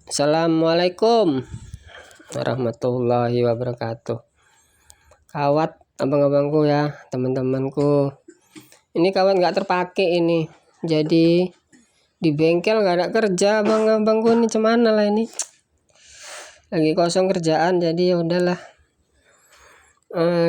Assalamualaikum warahmatullahi wabarakatuh. Kawat abang-abangku ya, teman-temanku. Ini kawat nggak terpakai ini. Jadi di bengkel nggak ada kerja abang-abangku, ini cemana lah ini. Lagi kosong kerjaan, jadi ya udahlah.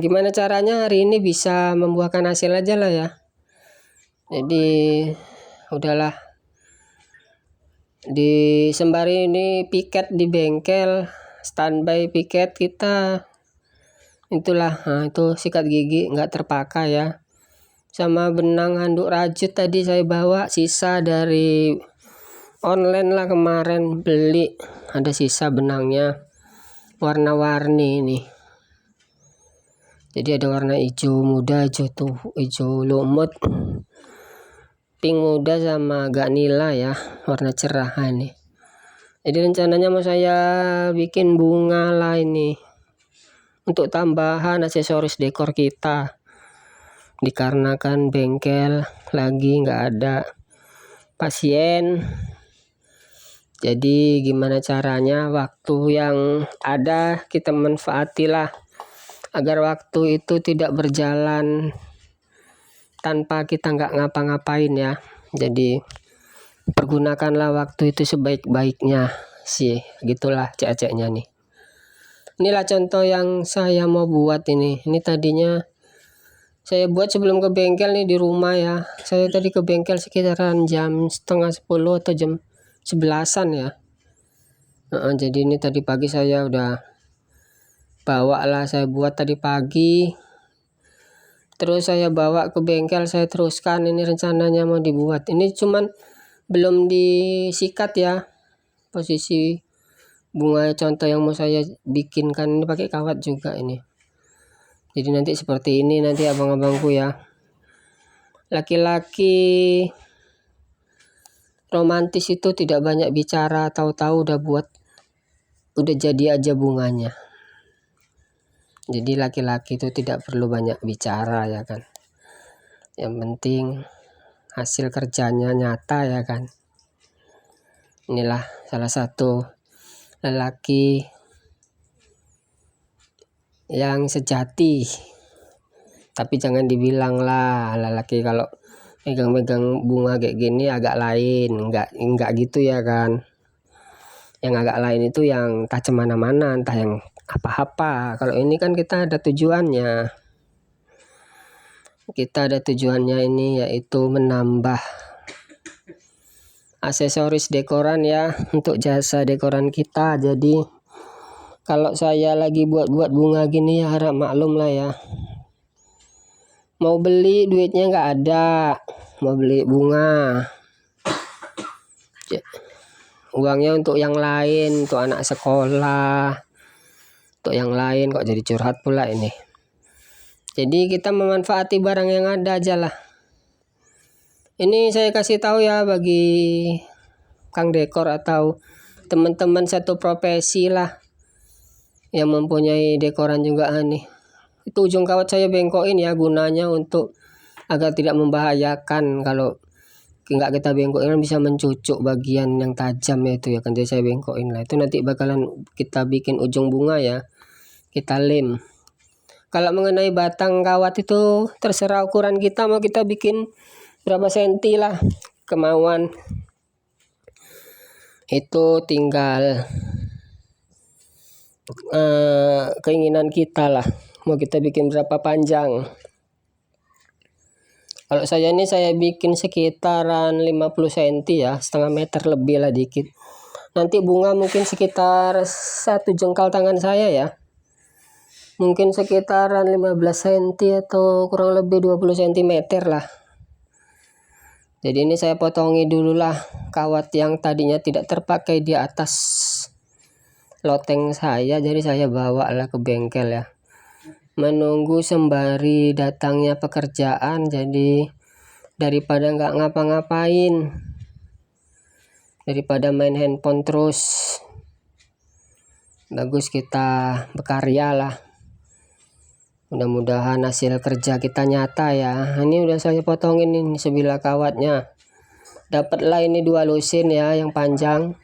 Gimana caranya hari ini bisa membuahkan hasil aja lah ya. Jadi udahlah. Di sembari ini piket di bengkel, standby piket kita, itulah. Itu sikat gigi nggak terpakai ya, sama benang handuk rajut tadi saya bawa sisa dari online lah, kemarin beli, ada sisa benangnya warna-warni ini. Jadi ada warna hijau muda, hijau lumut, pink muda, sama agak nila ya, warna cerah ini. Jadi rencananya mau saya bikin bunga lah ini untuk tambahan aksesoris dekor kita, dikarenakan bengkel lagi nggak ada pasien. Jadi gimana caranya waktu yang ada kita manfaatilah, agar waktu itu tidak berjalan tanpa kita nggak ngapa-ngapain ya. Jadi pergunakanlah waktu itu sebaik-baiknya sih, gitulah cek-ceknya nih. Inilah contoh yang saya mau buat ini. Ini tadinya saya buat sebelum ke bengkel nih di rumah ya. Saya tadi ke bengkel sekitaran jam setengah 10 atau jam 11-an ya. Jadi ini tadi pagi saya udah bawa lah, saya buat tadi pagi. Terus saya bawa ke bengkel, saya teruskan. Ini rencananya mau dibuat. Ini cuman belum disikat ya. Posisi bunga contoh yang mau saya bikinkan ini pakai kawat juga ini. Jadi nanti seperti ini nanti abang-abangku ya. Laki-laki romantis itu tidak banyak bicara, tahu-tahu udah jadi aja bunganya. Jadi laki-laki itu tidak perlu banyak bicara ya kan. Yang penting hasil kerjanya nyata ya kan. Inilah salah satu lelaki yang sejati. Tapi jangan dibilang lah lelaki kalau megang-megang bunga kayak gini agak lain, enggak gitu ya kan. Yang agak lain itu yang entah cemana-mana, entah yang apa-apa. Kalau ini kan kita ada tujuannya. Kita ada tujuannya ini, yaitu menambah aksesoris dekoran ya, untuk jasa dekoran kita. Jadi kalau saya lagi buat bunga gini ya harap maklum lah ya. Mau beli duitnya nggak ada, mau beli bunga, uangnya untuk yang lain, untuk anak sekolah, untuk yang lain. Kok jadi curhat pula ini. Jadi kita memanfaati barang yang ada aja lah. Ini saya kasih tahu ya bagi Kang Dekor atau teman-teman satu profesi lah yang mempunyai dekoran juga nih. Itu ujung kawat saya bengkokin ya, gunanya untuk agar tidak membahayakan. Kalau nggak kita bengkokin bisa mencucuk bagian yang tajam ya itu ya kan. Jadi saya bengkokin lah. Itu nanti bakalan kita bikin ujung bunga ya, kita lem. Kalau mengenai batang kawat itu terserah ukuran kita, mau kita bikin berapa senti lah kemauan. Itu tinggal keinginan kita lah, mau kita bikin berapa panjang. Kalau saya ini saya bikin sekitaran 50 cm ya, setengah meter lebih lah dikit. Nanti bunga mungkin sekitar 1 jengkal tangan saya ya. Mungkin sekitaran 15 cm atau kurang lebih 20 cm lah. Jadi ini saya potongi dulu lah kawat yang tadinya tidak terpakai di atas loteng saya. Jadi saya bawa lah ke bengkel ya, menunggu sembari datangnya pekerjaan. Jadi daripada nggak ngapa-ngapain, daripada main handphone terus, bagus kita berkarya lah. Mudah-mudahan hasil kerja kita nyata ya. Ini udah saya potongin ini sebilah kawatnya. Dapatlah ini 2 lusin ya yang panjang.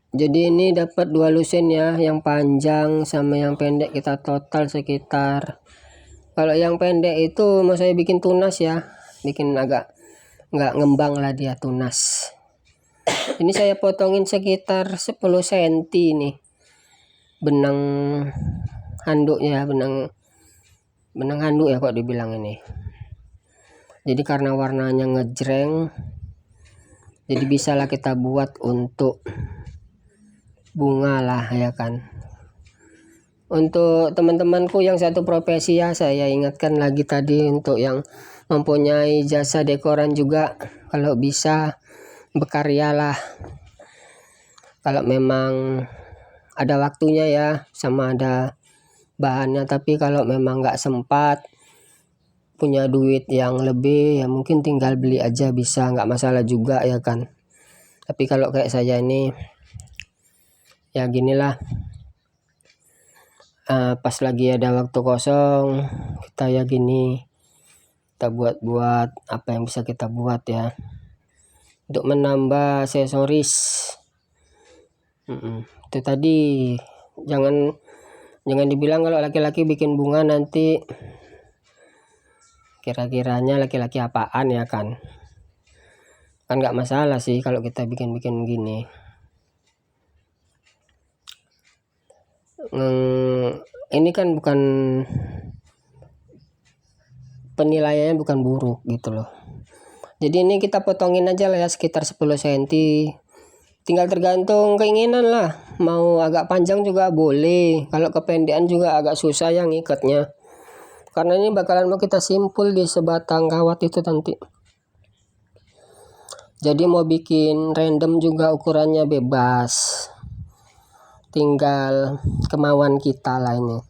Jadi ini dapat 2 lusin ya, yang panjang sama yang pendek kita total sekitar. Kalau yang pendek itu mau saya bikin tunas ya, bikin agak nggak ngembang lah, dia tunas. Ini saya potongin sekitar 10 cm nih benang handuknya, benang handuk ya kok dibilang ini. Jadi karena warnanya ngejreng, jadi bisalah kita buat untuk bunga lah ya kan. Untuk teman-temanku yang satu profesi ya, saya ingatkan lagi tadi, untuk yang mempunyai jasa dekoran juga, kalau bisa berkaryalah kalau memang ada waktunya ya, sama ada bahannya. Tapi kalau memang nggak sempat, punya duit yang lebih ya mungkin tinggal beli aja, bisa, nggak masalah juga ya kan. Tapi kalau kayak saya ini ya ginilah, pas lagi ada waktu kosong kita ya gini, kita buat apa yang bisa kita buat ya, untuk menambah aksesoris. Itu tadi, jangan dibilang kalau laki-laki bikin bunga nanti kira-kiranya laki-laki apaan ya kan. Kan nggak masalah sih kalau kita bikin gini. Ini kan bukan, penilaiannya bukan buruk gitu loh. Jadi ini kita potongin aja lah ya, sekitar 10 cm. Tinggal tergantung keinginan lah, mau agak panjang juga boleh, kalau kependekan juga agak susah yang ngikatnya, karena ini bakalan mau kita simpul di sebatang kawat itu nanti. Jadi mau bikin random juga ukurannya bebas, tinggal kemauan kita lah ini,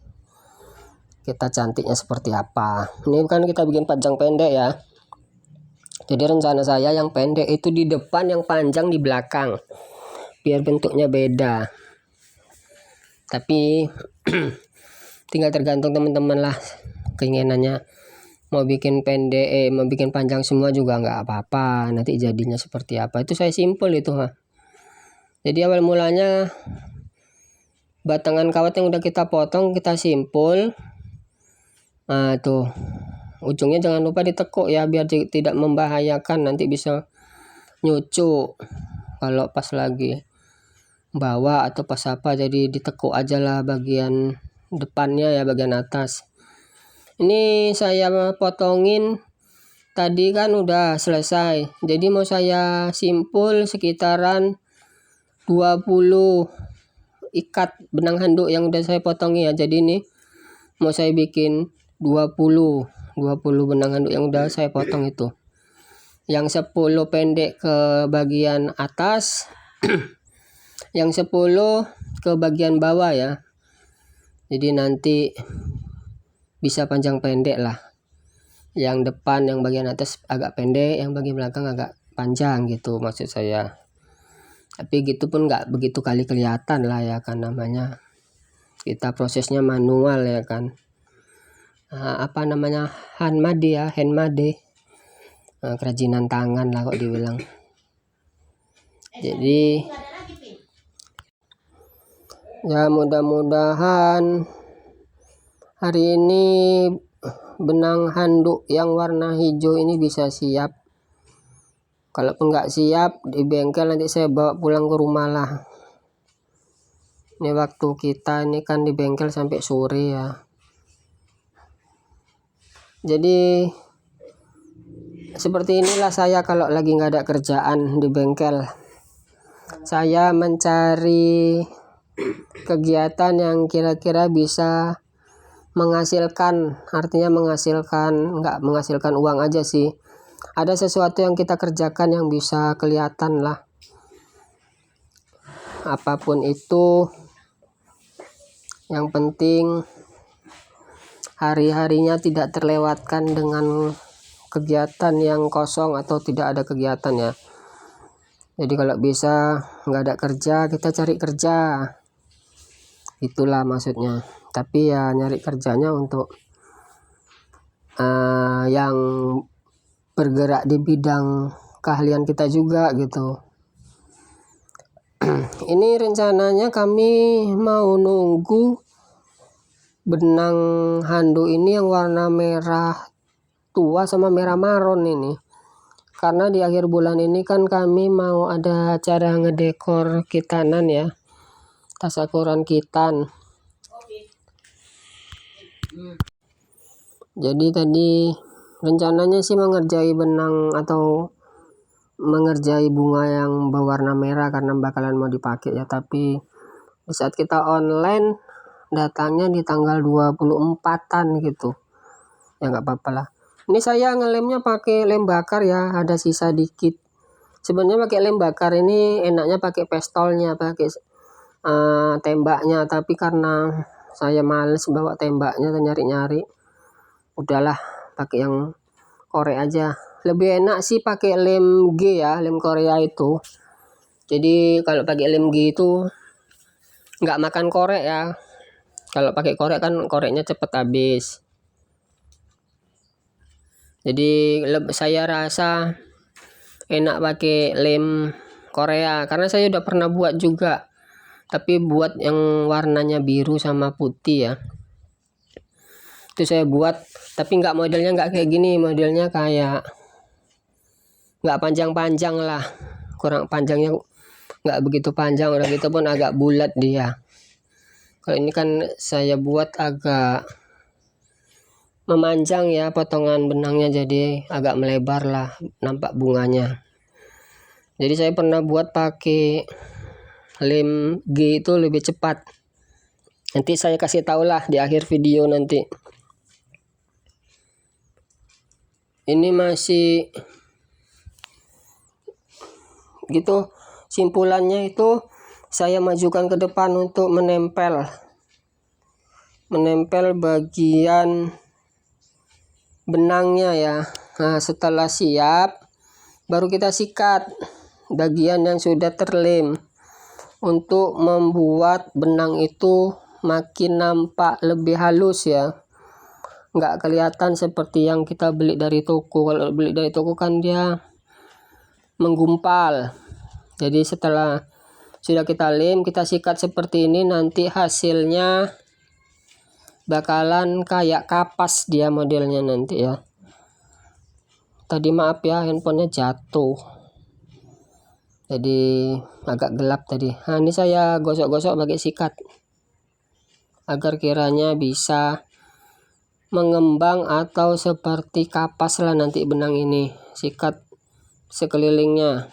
kita cantiknya seperti apa. Ini kan kita bikin panjang pendek ya, jadi rencana saya yang pendek itu di depan, yang panjang di belakang, biar bentuknya beda. Tapi tinggal tergantung teman-teman lah keinginannya, mau bikin pendek mau bikin panjang semua juga nggak apa-apa, nanti jadinya seperti apa itu saya simpul itu mah. Jadi awal mulanya batangan kawat yang udah kita potong kita simpul, nah tuh ujungnya jangan lupa ditekuk ya, biar tidak membahayakan, nanti bisa nyucuk kalau pas lagi bawa atau pas apa. Jadi ditekuk aja lah bagian depannya ya, bagian atas. Ini saya potongin tadi kan udah selesai, jadi mau saya simpul sekitaran 20 ikat benang handuk yang udah saya potong ya. Jadi ini mau saya bikin 20 benang handuk yang udah saya potong itu, yang 10 pendek ke bagian atas yang 10 ke bagian bawah ya. Jadi nanti bisa panjang pendek lah, yang depan yang bagian atas agak pendek, yang bagian belakang agak panjang gitu maksud saya. Tapi gitu pun nggak begitu kali kelihatan lah ya kan, namanya kita prosesnya manual ya kan. Apa namanya, handmade ya, kerajinan tangan lah kok dibilang. Jadi ya mudah-mudahan hari ini benang handuk yang warna hijau ini bisa siap. Kalaupun nggak siap di bengkel, nanti saya bawa pulang ke rumah lah. Ini waktu kita ini kan di bengkel sampai sore ya. Jadi seperti inilah saya kalau lagi nggak ada kerjaan di bengkel. Saya mencari kegiatan yang kira-kira bisa menghasilkan, artinya menghasilkan, nggak menghasilkan uang aja sih, ada sesuatu yang kita kerjakan yang bisa kelihatan lah, apapun itu. Yang penting hari-harinya tidak terlewatkan dengan kegiatan yang kosong atau tidak ada kegiatan ya. Jadi kalau bisa nggak ada kerja, kita cari kerja, itulah maksudnya. Tapi ya nyari kerjanya untuk yang bergerak di bidang keahlian kita juga gitu. Ini rencananya kami mau nunggu benang handuk ini yang warna merah tua sama merah maron ini, karena di akhir bulan ini kan kami mau ada acara ngedekor kitanan ya, tasakuran kitan. Jadi tadi rencananya sih mengerjai benang atau mengerjai bunga yang berwarna merah karena bakalan mau dipakai ya, tapi di saat kita online datangnya di tanggal 24-an gitu ya, nggak apa-apa lah. Ini saya ngelemnya pakai lem bakar ya, ada sisa dikit. Sebenarnya pakai lem bakar ini enaknya pakai pistolnya, pakai tembaknya, tapi karena saya males bawa tembaknya dan nyari-nyari, udahlah pakai yang korek aja. Lebih enak sih pakai lem G ya, lem Korea itu. Jadi kalau pakai lem G itu nggak makan korek ya. Kalau pakai korek kan koreknya cepet habis. Jadi saya rasa enak pakai lem Korea karena saya udah pernah buat juga, tapi buat yang warnanya biru sama putih ya. Itu saya buat, tapi modelnya nggak kayak gini, modelnya kayak nggak panjang-panjang lah, kurang panjangnya, nggak begitu panjang, udah gitu pun agak bulat dia. Kalau ini kan saya buat agak memanjang ya, potongan benangnya jadi agak melebar lah, nampak bunganya. Jadi saya pernah buat pakai lem G itu lebih cepat. Nanti saya kasih tahu lah di akhir video nanti. Ini masih gitu, simpulannya itu saya majukan ke depan untuk menempel bagian benangnya ya. Nah, setelah siap baru kita sikat bagian yang sudah terlem untuk membuat benang itu makin nampak lebih halus ya, nggak kelihatan seperti yang kita beli dari toko. Kalau beli dari toko kan dia menggumpal. Jadi setelah sudah kita lem, kita sikat seperti ini, nanti hasilnya bakalan kayak kapas dia modelnya nanti ya. Tadi maaf ya, handphonenya jatuh, jadi agak gelap tadi. Nah, ini saya gosok-gosok pakai sikat agar kiranya bisa mengembang atau seperti kapas lah nanti benang ini. Sikat sekelilingnya.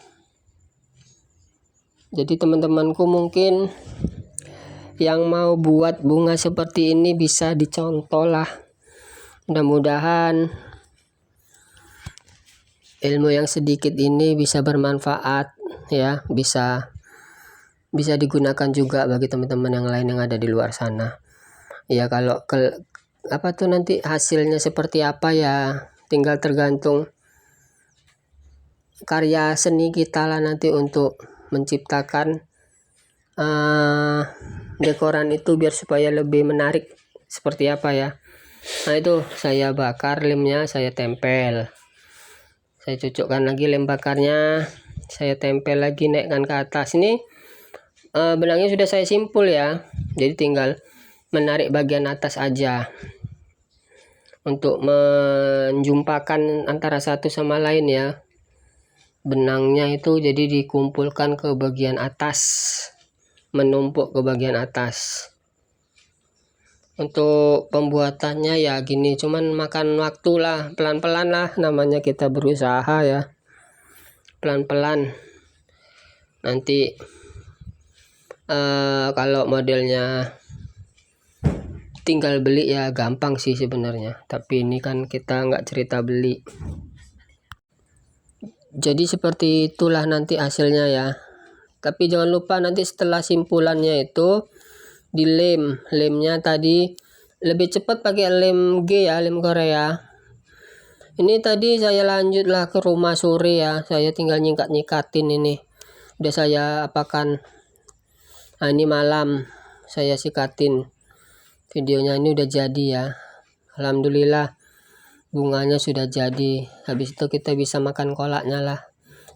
Jadi teman-temanku mungkin yang mau buat bunga seperti ini bisa dicontoh lah. Mudah-mudahan ilmu yang sedikit ini bisa bermanfaat ya, bisa digunakan juga bagi teman-teman yang lain yang ada di luar sana. Ya kalau nanti hasilnya seperti apa ya, tinggal tergantung karya seni kita lah nanti untuk menciptakan dekoran itu biar supaya lebih menarik seperti apa ya. Nah, itu saya bakar lemnya, saya tempel, saya cucukkan lagi lem bakarnya, saya tempel lagi, naikkan ke atas. Ini benangnya sudah saya simpul ya, jadi tinggal menarik bagian atas aja untuk menjumpakan antara satu sama lain ya. Benangnya itu jadi dikumpulkan ke bagian atas, menumpuk ke bagian atas. Untuk pembuatannya ya gini, cuman makan waktu lah, pelan-pelan lah, namanya kita berusaha ya, pelan-pelan. Nanti kalau modelnya tinggal beli ya gampang sih sebenarnya, tapi ini kan kita nggak cerita beli. Jadi seperti itulah nanti hasilnya ya. Tapi jangan lupa nanti setelah simpulannya itu dilem. Lemnya tadi lebih cepat pakai lem G ya, lem Korea. Ini tadi saya lanjutlah ke rumah sore ya, saya tinggal nyikat-nyikatin ini. Udah saya apakan. Nah, ini malam saya sikatin. Videonya ini udah jadi ya. Alhamdulillah bunganya sudah jadi. Habis itu kita bisa makan kolaknya lah.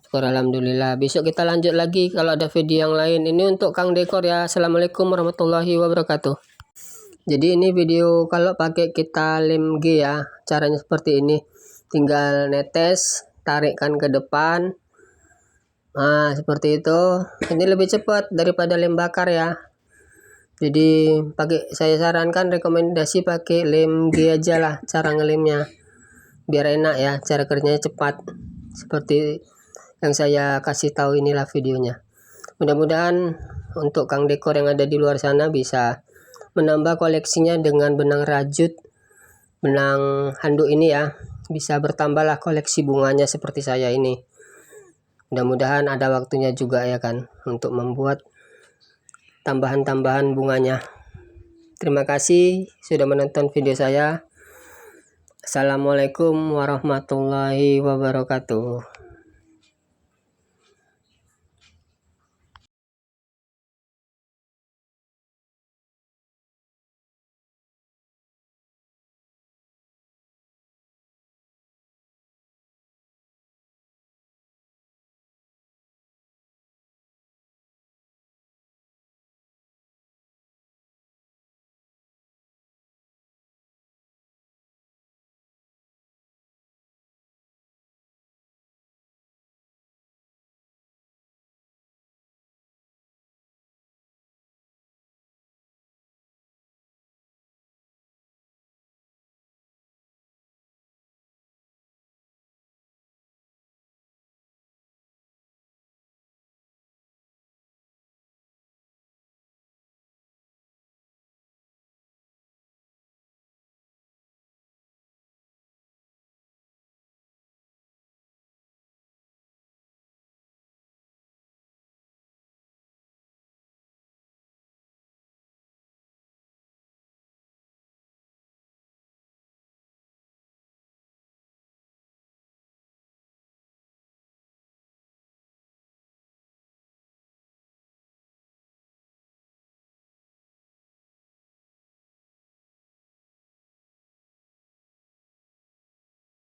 Syukur alhamdulillah. Besok kita lanjut lagi kalau ada video yang lain. Ini untuk Kang Dekor ya. Assalamualaikum warahmatullahi wabarakatuh. Jadi ini video kalau pakai kita lem G ya. Caranya seperti ini. Tinggal netes, tarikkan ke depan. Nah, seperti itu. Ini lebih cepat daripada lem bakar ya. Jadi saya sarankan rekomendasi pakai lem G aja lah cara ngelemnya, biar enak ya, cara kerjanya cepat seperti yang saya kasih tahu. Inilah videonya. Mudah-mudahan untuk Kang Dekor yang ada di luar sana bisa menambah koleksinya dengan benang rajut, benang handuk ini ya, bisa bertambahlah koleksi bunganya seperti saya ini. Mudah-mudahan ada waktunya juga ya kan untuk membuat tambahan-tambahan bunganya. Terima kasih sudah menonton video saya. Assalamualaikum warahmatullahi wabarakatuh.